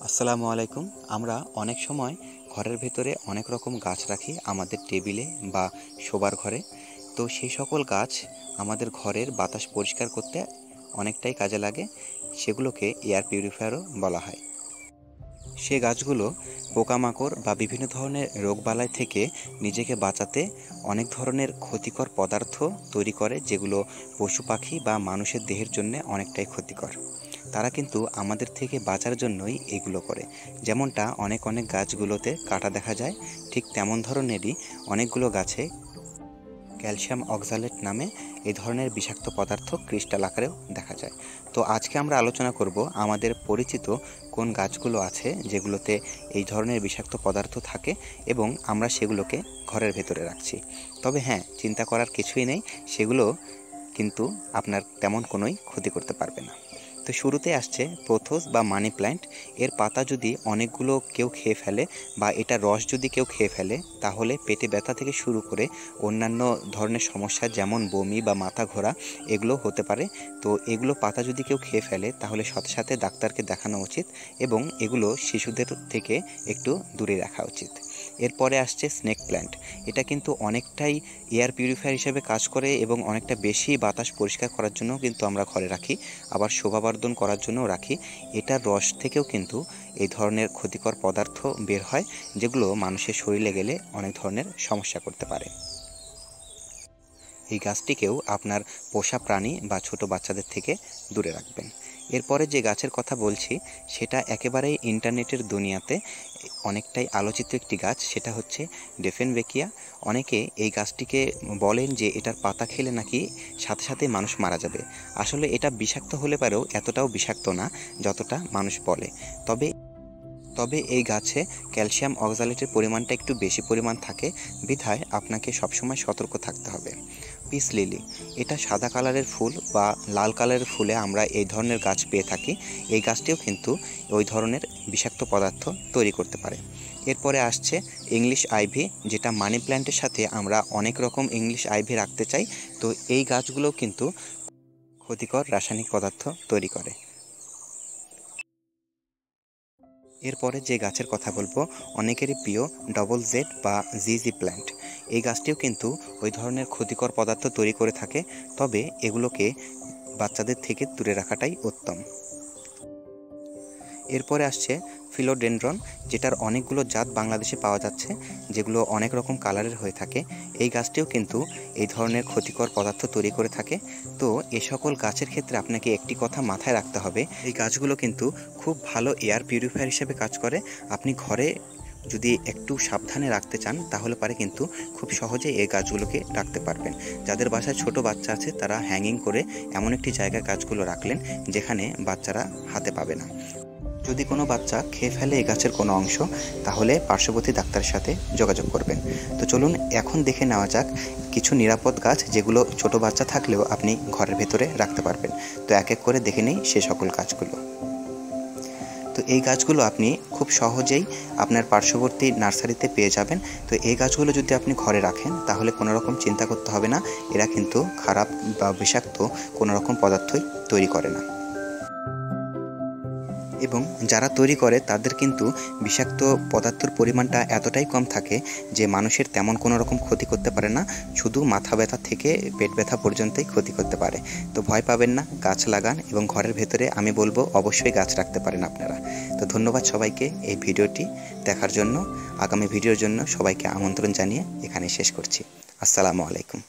আসসালামু আলাইকুম। আমরা অনেক সময় ঘরের ভেতরে অনেক রকম গাছ রাখি আমাদের টেবিলে বা শোবার ঘরে। তো সেই সকল গাছ আমাদের ঘরের বাতাস পরিষ্কার করতে অনেকটাই কাজে লাগে। সেগুলোকে এয়ার পিউরিফায়ারও বলা হয়। সে গাছগুলো পোকামাকড় বা বিভিন্ন ধরনের রোগবালাই থেকে নিজেকে বাঁচাতে অনেক ধরনের ক্ষতিকর পদার্থ তৈরি করে, যেগুলো পশু পাখি বা মানুষের দেহের জন্য অনেকটাই ক্ষতিকর। তারা কিন্তু আমাদের থেকে বাঁচার জন্যই এগুলো করে। যেমনটা অনেক অনেক গাছগুলোতে কাঁটা দেখা যায়, ঠিক তেমন ধরনেরই অনেকগুলো গাছে ক্যালসিয়াম অক্সালেট নামে এই ধরনের বিষাক্ত পদার্থ ক্রিস্টাল আকারেও দেখা যায়। তো আজকে আমরা আলোচনা করব আমাদের পরিচিত কোন গাছগুলো আছে যেগুলোতে এই ধরনের বিষাক্ত পদার্থ থাকে এবং আমরা সেগুলোকে ঘরের ভেতরে রাখছি। তবে হ্যাঁ, চিন্তা করার কিছুই নেই, সেগুলো কিন্তু আপনার তেমন কোনোই ক্ষতি করতে পারবে না। তো শুরুতে আসছে পোথোস বা মানি প্ল্যান্ট। এর পাতা যদি অনেকগুলো কেউ খেয়ে ফেলে বা এটার রস যদি কেউ খেয়ে ফেলে, তাহলে পেটে ব্যথা থেকে শুরু করে অন্যান্য ধরনের সমস্যা যেমন বমি বা মাথা ঘোরা এগুলো হতে পারে। তো এগুলো পাতা যদি কেউ খেয়ে ফেলে তাহলে সাথে সাথে ডাক্তারকে দেখানো উচিত এবং এগুলো শিশুদের থেকে একটু দূরে রাখা উচিত। এরপরে আসছে স্নেক প্ল্যান্ট। এটা কিন্তু অনেকটাই এয়ার পিউরিফায়ার হিসেবে কাজ করে এবং অনেকটা বেশি বাতাস পরিষ্কার করার জন্য কিন্তু আমরা ঘরে রাখি, আবার শোভাবর্ধন করার জন্যও রাখি। এটার রস থেকেও কিন্তু এই ধরনের ক্ষতিকর পদার্থ বের হয়, যেগুলো মানুষের শরীরে গেলে অনেক ধরনের সমস্যা করতে পারে। এই গাছটিকেও আপনার পোষা প্রাণী বা ছোট বাচ্চাদের থেকে দূরে রাখবেন। এরপরে যে গাছের কথা বলছি সেটা একেবারেই ইন্টারনেটের দুনিয়াতে অনেকটাই আলোচিত একটি গাছ, সেটা হচ্ছে ডেফেনবেকিয়া। অনেকে এই গাছটিকে বলেন যে এটার পাতা খেলে নাকি সাথে সাথে মানুষ মারা যাবে। আসলে এটা বিষাক্ত হলে পারেও এতটাও বিষাক্ত না যতটা মানুষ বলে। তবে তবে এই গাছে ক্যালসিয়াম অক্সালেটের পরিমাণটা একটু বেশি পরিমাণ থাকে, বিধায় আপনাকে সবসময় সতর্ক থাকতে হবে। পিস লিলি, এটা সাদা কালারের ফুল বা লাল কালারের ফুলে আমরা এই ধরনের গাছ পেয়ে থাকি। এই গাছটিও কিন্তু ওই ধরনের বিষাক্ত পদার্থ তৈরি করতে পারে। এরপরে আসছে ইংলিশ আইভি, যেটা মানি প্ল্যান্টের সাথে আমরা অনেক রকম ইংলিশ আইভি রাখতে চাই। তো এই গাছগুলো কিন্তু ক্ষতিকর রাসায়নিক পদার্থ তৈরি করে। এরপরে যে গাছের কথা বলবো অনেকেরই প্রিয় ডবল জেড বা জিজি প্ল্যান্ট। এই গাছটিও কিন্তু ওই ধরনের ক্ষতিকর পদার্থ তৈরি করে থাকে, তবে এগুলোকে বাচ্চাদের থেকে দূরে রাখাটাই উত্তম। এরপরে আসছে ফিলোডেনড্রন, যেটার অনেকগুলো জাত বাংলাদেশে পাওয়া যাচ্ছে, যেগুলো অনেক রকম কালারের হয়ে থাকে। এই গাছটিও কিন্তু এই ধরনের ক্ষতিকর পদার্থ তৈরি করে থাকে। তো এ সকল গাছের ক্ষেত্রে আপনাকে একটি কথা মাথায় রাখতে হবে, এই গাছগুলো কিন্তু খুব ভালো এয়ার পিউরিফায়ার হিসেবে কাজ করে। আপনি ঘরে যদি একটু সাবধানে রাখতে চান তাহলে পারে কিন্তু খুব সহজে এই গাছগুলোকে রাখতে পারবেন। যাদের বাসায় ছোট বাচ্চা আছে তারা হ্যাঙ্গিং করে এমন একটি জায়গায় গাছগুলো রাখলেন যেখানে বাচ্চারা হাতে পাবে না। যদি কোনো বাচ্চা খেয়ে ফেলে এই গাছের কোনো অংশ, তাহলে পার্শ্ববর্তী ডাক্তারের সাথে যোগাযোগ করবেন। তো চলুন এখন দেখে নেওয়া যাক কিছু নিরাপদ গাছ যেগুলো ছোট বাচ্চা থাকলেও আপনি ঘরের ভেতরে রাখতে পারবেন। তো এক এক করে দেখে নেই সে সকল গাছগুলো। তো এই গাছগুলো আপনি খুব সহজেই আপনার পার্শ্ববর্তী নার্সারিতে পেয়ে যাবেন। তো এই গাছগুলো যদি আপনি ঘরে রাখেন তাহলে কোনো রকম চিন্তা করতে হবে না, এরা কিন্তু খারাপ বা বিষাক্ত কোনো রকম পদার্থই তৈরি করে না। এবং যারা তৈরি করে তাদের কিন্তু বিষাক্ত পদার্থের পরিমাণটা এতটাই কম থাকে যে মানুষের তেমন কোনো রকম ক্ষতি করতে পারে না, শুধু মাথা ব্যথা থেকে পেট ব্যথা পর্যন্তই ক্ষতি করতে পারে। তো ভয় পাবেন না, গাছ লাগান এবং ঘরের ভেতরে আমি বলবো অবশ্যই গাছ রাখতে পারেন আপনারা। তো ধন্যবাদ সবাইকে এই ভিডিওটি দেখার জন্য। আগামী ভিডিওর জন্য সবাইকে আমন্ত্রণ জানিয়ে এখানে শেষ করছি। আসসালামু আলাইকুম।